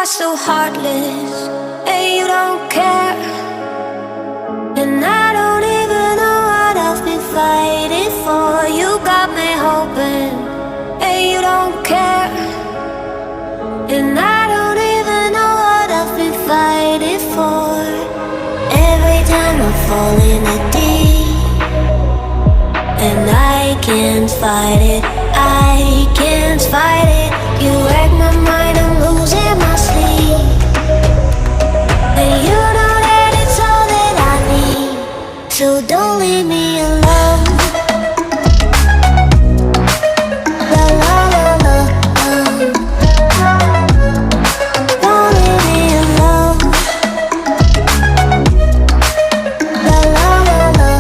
are so heartless, and you don't care. And I don't even know what I've been fighting for. You got me hoping, and you don't care. And I don't even know what I've been fighting for. Every time I fall in a deep, and I can't fight it, I can't fight it. You wreck my mind, I'm losing my sleep. And you know that it's all that I need, so don't leave me alone. La la la la, don't leave me alone. La la la la,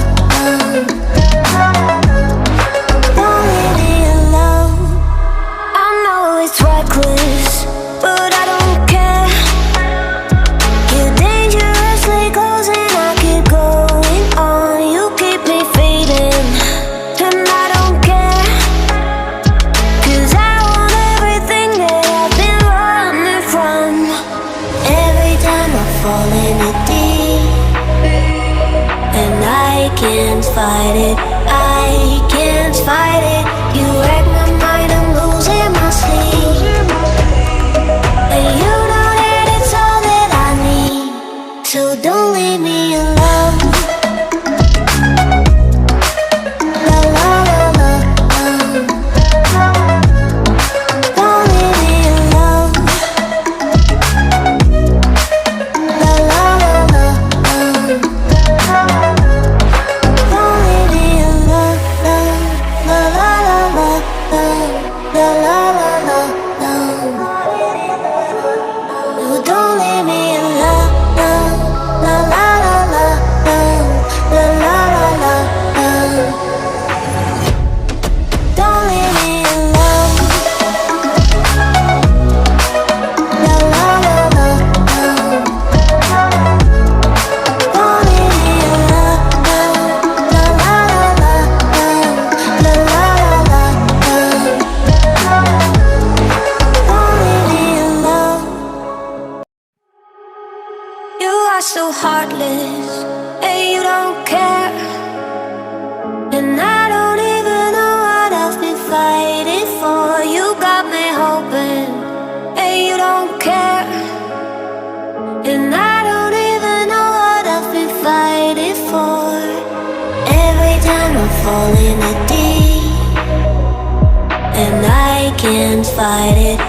don't leave me alone. I know it's reckless, but I don't care. You're dangerously close and I keep going on. You keep me fading, and I don't care. 'Cause I want everything that I've been running from. Every time I fall in it deep, and I can't fight it, I can't fight it. You wreck my mind, I'm losing my sleep. And you know that it's all that I need, so don't leave me alone. La la la la, don't leave me alone. La la la la, don't leave me alone. La la la la, la la la la, no, don't leave me alone. La la la la, la la la la, don't leave me alone. La la la la, don't leave me alone. La la la la, la la la la, don't leave me alone. You are so heartless, and you don't care. And I don't even know what I've been fighting for. You got me hoping, and you don't care. And I don't even know what I've been fighting for. Every time I fall in a deep, and I can't fight it,